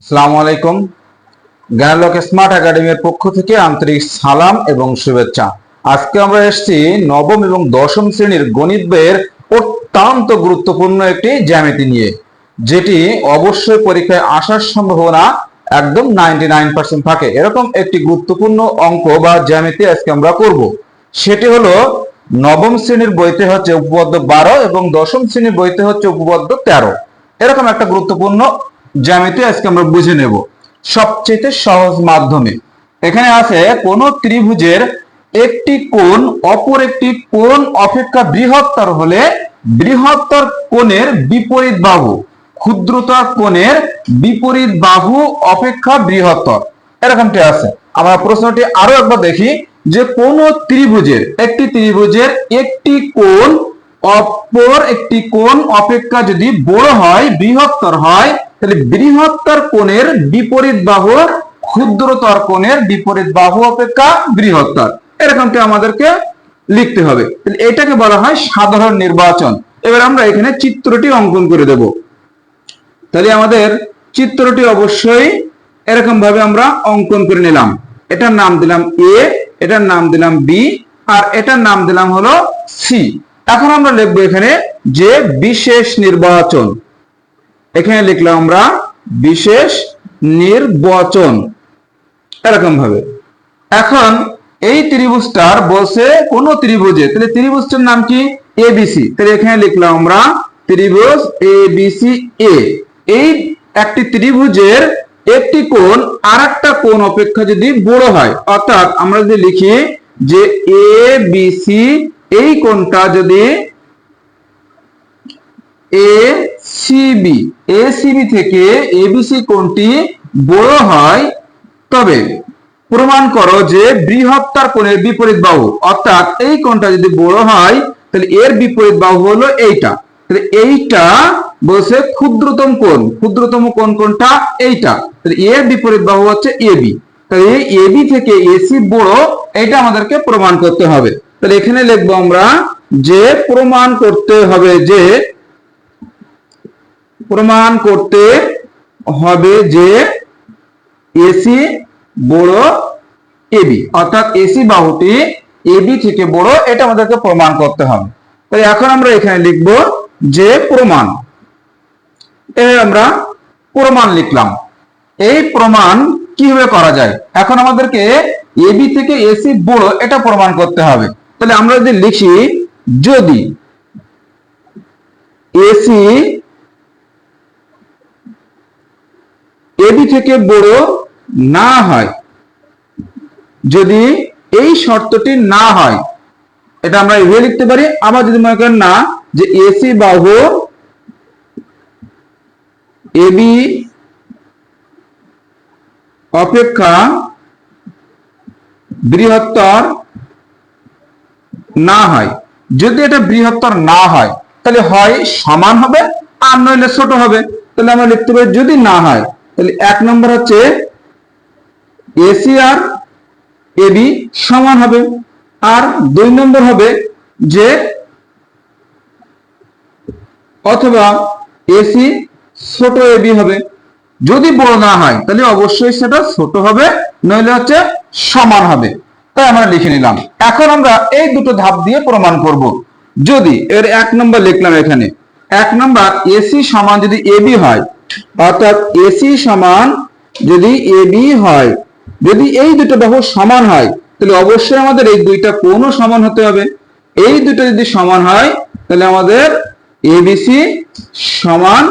আসসালামু আলাইকুম। জ্ঞানলোক স্মার্ট একাডেমির পক্ষ থেকে আন্তরিক সালাম এবং শুভেচ্ছা। আজকে আমরা এসেছি নবম এবং দশম শ্রেণীর গণিত বইয়ের অত্যন্ত গুরুত্বপূর্ণ একটি জ্যামিতি নিয়ে, যেটি অবশ্যই পরীক্ষায় আসার সম্ভাবনা একদম 99% থাকে। এরকম একটি গুরুত্বপূর্ণ অঙ্ক বা জ্যামিতি আজকে আমরা করব। সেটি হলো নবম শ্রেণীর বইতে হচ্ছে উপপাদ্য 12 এবং দশম শ্রেণীর বইতে হচ্ছে উপপাদ্য 13। এরকম একটা গুরুত্বপূর্ণ জ্যামিতি আজকে আমরা বুঝে নেব সবচেয়ে সহজ মাধ্যমে। এখানে আছে কোন ত্রিভুজের একটি কোণ অপর একটি কোণ অপেক্ষা বৃহত্তর হলে বৃহত্তর কোণের বিপরীত বাহু ক্ষুদ্রতর কোণের বিপরীত বাহু অপেক্ষা বৃহত্তর। এরকমটি আছে। আমরা প্রশ্নটি আরো একবার দেখি যে কোন ত্রিভুজের একটি কোণ অপর একটি কোণ অপেক্ষা যদি বড় হয় বৃহত্তর হয়, তাহলে বৃহত্তর কোণের বিপরীত বাহু ক্ষুদ্রতর কোণের বিপরীত বাহু অপেক্ষা বৃহত্তর। এরকমটি আমাদেরকে লিখতে হবে। তাহলে এটাকে বলা হয় সাধারণ নির্বাচন। এবার আমরা এখানে চিত্রটি অঙ্কন করে দেব। তাহলে আমাদের চিত্রটি অবশ্যই এরকম ভাবে আমরা অঙ্কন করে নিলাম। এটার নাম দিলাম এ, এটার নাম দিলাম বি, আর এটার নাম দিলাম হলো সি। এখন আমরা লিখবো এখানে যে বিশেষ নির্বাচন। এখানে লিখলাম আমরা বিশেষ নির্বাচন এরকম ভাবে। এখন এই ত্রিভুজটার বলছে কোন ত্রিভুজে, তাহলে ত্রিভুজটার নাম কি এবিসি। তাহলে এখানে লিখলাম আমরা ত্রিভুজ এবিসি এ। এই একটি ত্রিভুজের একটি কোণ আরেকটা কোণ অপেক্ষা যদি বড় হয়, অর্থাৎ আমরা যদি লিখি যে এবিসি এই কোণটা যদি এসিবি থেকে এবিসি কোণটি বড় হয়, তবে প্রমাণ করো যে বৃহত্তর কোণের বিপরীত বাহু, অর্থাৎ এই কোণটা যদি বড় হয় তাহলে এর বিপরীত বাহু হলো এইটা। তাহলে এইটা বলছে ক্ষুদ্রতম কোণ, ক্ষুদ্রতম কোণ কোনটা? এইটা। তাহলে এর বিপরীত বাহু হচ্ছে এবি। তাহলে এবি থেকে এসি বড়, এটা আমাদেরকে প্রমাণ করতে হবে। তাহলে এখানে লিখবো আমরা যে প্রমাণ করতে হবে যে এসি বড় এবি, অর্থাৎ এসি বাহুটি এবি থেকে বড়, এটা আমাদেরকে প্রমাণ করতে হবে। তাই এখন আমরা এখানে লিখব যে প্রমাণ। আমরা প্রমাণ লিখলাম। এই প্রমাণ কিভাবে করা যায়? এখন আমাদেরকে এবি থেকে এসি বড় এটা প্রমাণ করতে হবে। তাহলে আমরা যদি লিখি যদি এসি এবি থেকে বড় না হয়, যদি এই শর্তটি না হয়, এটা আমরা এভাবে লিখতে পারি। আবার যদি মনে করেন না যে এসি বাহু এবি অপেক্ষা বৃহত্তর না হয়, যদি এটা বৃহত্তর না হয় তাহলে হয় সমান হবে আর নইলে ছোট হবে। তাহলে আমরা লিখতে পারি যদি না হয়, তাহলে এক নম্বর হচ্ছে এসি আর এবি সমান হবে, আর দুই নম্বর হবে যে অথবা এসি ছোট এবি হবে। যদি বড় না হয় তাহলে অবশ্যই সেটা ছোট হবে, নইলে হচ্ছে সমান হবে। তাই আমরা লিখে নিলাম। এখন আমরা এই দুটো ধাপ দিয়ে প্রমাণ করব। যদি এর এক নম্বর লিখলাম, এখানে এক নম্বর এসি সমান যদি এবি হয়, অর্থাৎ এসি সমান যদি এবি হয়, যদি এই দুটো বাহু সমান হয় তাহলে অবশ্যই আমাদের এই দুইটা কোণও সমান হতে হবে। এই দুটো যদি সমান হয় তাহলে আমাদের এবিসি সমান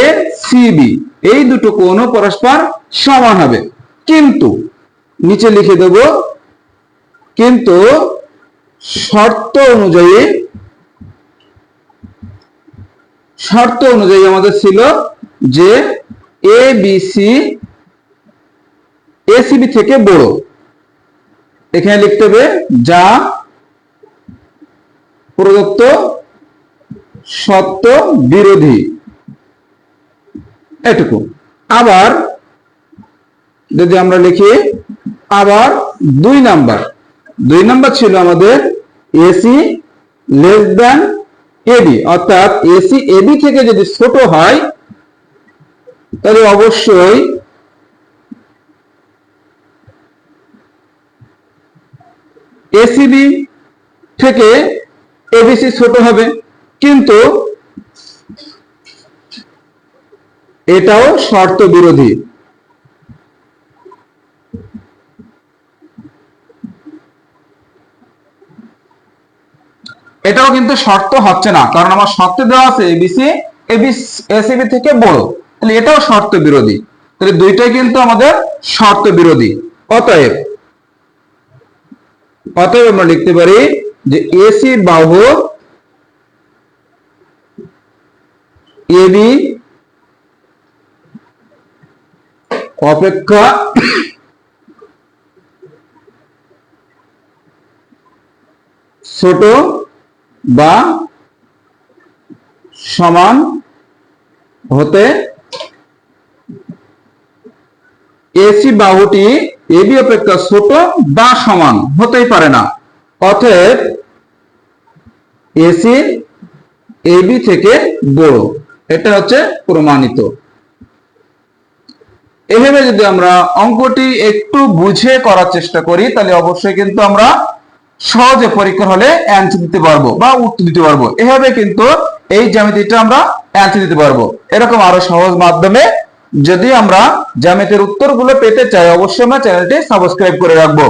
এসিবি, এই দুটো কোণও পরস্পর সমান হবে। কিন্তু নিচে লিখে দেব, কিন্তু শর্ত অনুযায়ী আমাদের ছিল যে এবিসি এসিবি থেকে বড়। এখানে লিখতে হবে যা প্রদত্ত শর্ত বিরোধী, এটুকু। আবার যদি আমরা লিখি, আবার দুই নাম্বার ছিল আমাদের এসি লেস দ্যান এবি, অর্থাৎ এসি এবি থেকে যদি ছোট হয় তাহলে অবশ্যই এসিবি থেকে এবিসি ছোট হবে, কিন্তু এটাও শর্ত বিরোধী। এটাও কিন্তু শর্ত হচ্ছে না, কারণ আমার শর্তে দেওয়া আছে এবিসি এসিবি থেকে বড়, তাহলে এটাও শর্ত বিরোধী। তাহলে দুইটাই কিন্তু আমাদের শর্ত বিরোধী। অতএব আমরা লিখতে পারি যে এসি বাহু এবি অপেক্ষা ছোট বা সমান হতে এসি বাহুটি এবি অপেক্ষা ছোট বা সমান হতেই পারে না। অতএব এসি এবি থেকে বড়, এটা হচ্ছে প্রমাণিত। এভাবে যদি আমরা অঙ্কটি একটু বুঝে করার চেষ্টা করি, তাহলে অবশ্যই কিন্তু আমরা সহজে পরীক্ষা হলে অ্যান্সার দিতে পারবো বা উত্তর দিতে পারবো। এভাবে কিন্তু এই জ্যামিতিটা আমরা অ্যান্সার দিতে পারবো। এরকম আরো সহজ মাধ্যমে যদি আমরা জ্যামিতির উত্তরগুলো পেতে চাই, অবশ্যই আমরা চ্যানেলটি সাবস্ক্রাইব করে রাখবো।